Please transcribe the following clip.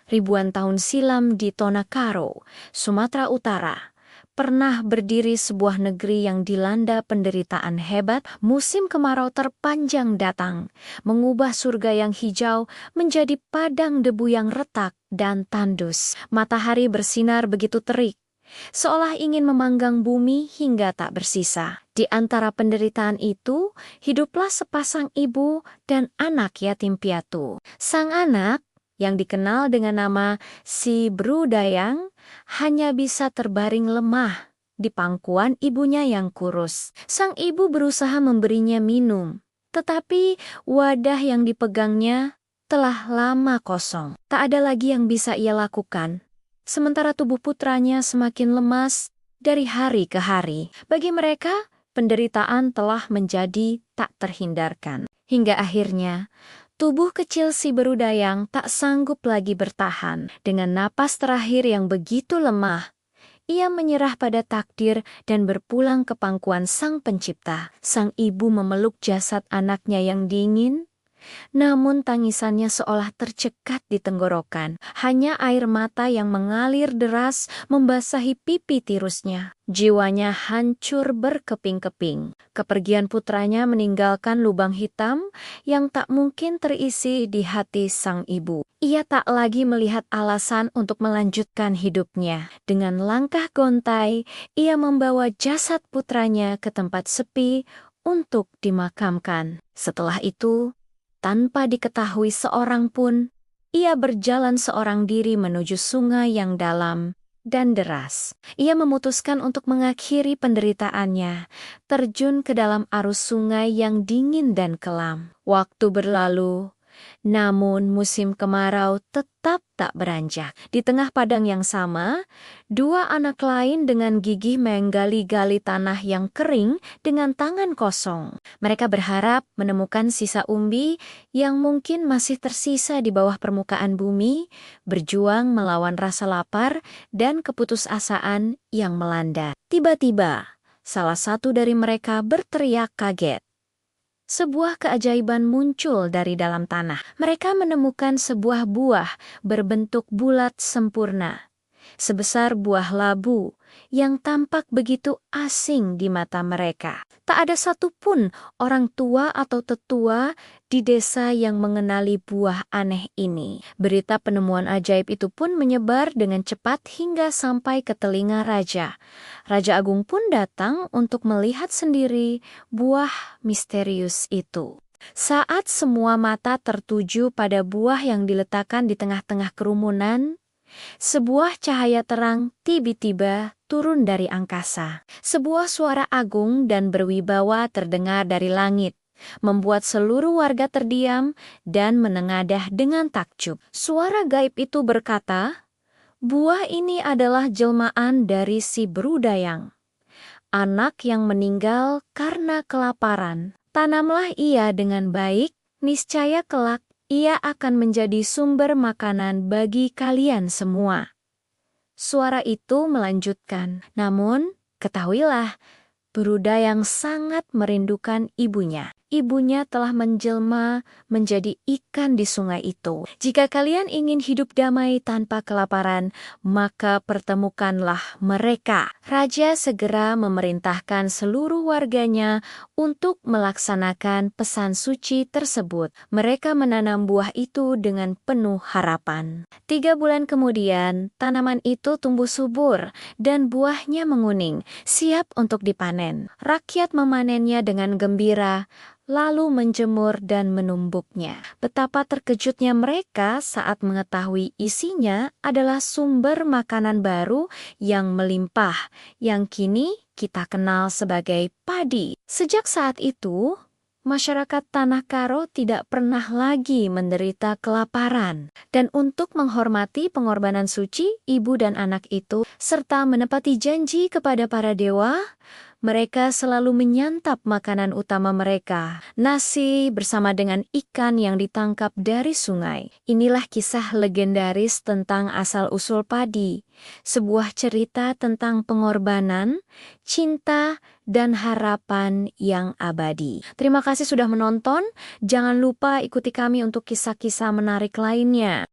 Ribuan tahun silam di Tonakaro, Sumatera Utara, pernah berdiri sebuah negeri yang dilanda penderitaan hebat. Musim kemarau terpanjang datang, mengubah surga yang hijau menjadi padang debu yang retak dan tandus. Matahari bersinar begitu terik, seolah ingin memanggang bumi hingga tak bersisa. Di antara penderitaan itu, hiduplah sepasang ibu dan anak yatim piatu. Sang anak, yang dikenal dengan nama si Brudayang, hanya bisa terbaring lemah di pangkuan ibunya yang kurus. Sang ibu berusaha memberinya minum, tetapi wadah yang dipegangnya telah lama kosong. Tak ada lagi yang bisa ia lakukan. Sementara tubuh putranya semakin lemas dari hari ke hari. Bagi mereka, penderitaan telah menjadi tak terhindarkan. Hingga akhirnya, tubuh kecil si Berudayang tak sanggup lagi bertahan. Dengan napas terakhir yang begitu lemah, ia menyerah pada takdir dan berpulang ke pangkuan Sang Pencipta. Sang ibu memeluk jasad anaknya yang dingin, namun tangisannya seolah tercekat di tenggorokan. Hanya air mata yang mengalir deras membasahi pipi tirusnya. Jiwanya hancur berkeping-keping. Kepergian putranya meninggalkan lubang hitam yang tak mungkin terisi di hati sang ibu. Ia tak lagi melihat alasan untuk melanjutkan hidupnya. Dengan langkah gontai, ia membawa jasad putranya ke tempat sepi untuk dimakamkan. Setelah itu, tanpa diketahui seorang pun, ia berjalan seorang diri menuju sungai yang dalam dan deras. Ia memutuskan untuk mengakhiri penderitaannya, terjun ke dalam arus sungai yang dingin dan kelam. Waktu berlalu, namun musim kemarau tetap tak beranjak. Di tengah padang yang sama, dua anak lain dengan gigih menggali-gali tanah yang kering dengan tangan kosong. Mereka berharap menemukan sisa umbi yang mungkin masih tersisa di bawah permukaan bumi, berjuang melawan rasa lapar dan keputusasaan yang melanda. Tiba-tiba, salah satu dari mereka berteriak kaget. Sebuah keajaiban muncul dari dalam tanah. Mereka menemukan sebuah buah berbentuk bulat sempurna, sebesar buah labu, yang tampak begitu asing di mata mereka. Tak ada satupun orang tua atau tetua di desa yang mengenali buah aneh ini. Berita penemuan ajaib itu pun menyebar dengan cepat hingga sampai ke telinga raja. Raja Agung pun datang untuk melihat sendiri buah misterius itu. Saat semua mata tertuju pada buah yang diletakkan di tengah-tengah kerumunan, sebuah cahaya terang tiba-tiba turun dari angkasa. Sebuah suara agung dan berwibawa terdengar dari langit, membuat seluruh warga terdiam dan menengadah dengan takjub. Suara gaib itu berkata, "Buah ini adalah jelmaan dari si Brudayang, anak yang meninggal karena kelaparan. Tanamlah ia dengan baik, niscaya kelak ia akan menjadi sumber makanan bagi kalian semua." Suara itu melanjutkan, "Namun, ketahuilah, Brudayang sangat merindukan ibunya. Ibunya telah menjelma menjadi ikan di sungai itu. Jika kalian ingin hidup damai tanpa kelaparan, maka pertemukanlah mereka." Raja segera memerintahkan seluruh warganya untuk melaksanakan pesan suci tersebut. Mereka menanam buah itu dengan penuh harapan. 3 bulan kemudian, tanaman itu tumbuh subur dan buahnya menguning, siap untuk dipanen. Rakyat memanennya dengan gembira, lalu menjemur dan menumbuknya. Betapa terkejutnya mereka saat mengetahui isinya adalah sumber makanan baru yang melimpah, yang kini kita kenal sebagai padi. Sejak saat itu, masyarakat Tanah Karo tidak pernah lagi menderita kelaparan. Dan untuk menghormati pengorbanan suci ibu dan anak itu, serta menepati janji kepada para dewa, mereka selalu menyantap makanan utama mereka, nasi bersama dengan ikan yang ditangkap dari sungai. Inilah kisah legendaris tentang asal-usul padi, sebuah cerita tentang pengorbanan, cinta, dan harapan yang abadi. Terima kasih sudah menonton. Jangan lupa ikuti kami untuk kisah-kisah menarik lainnya.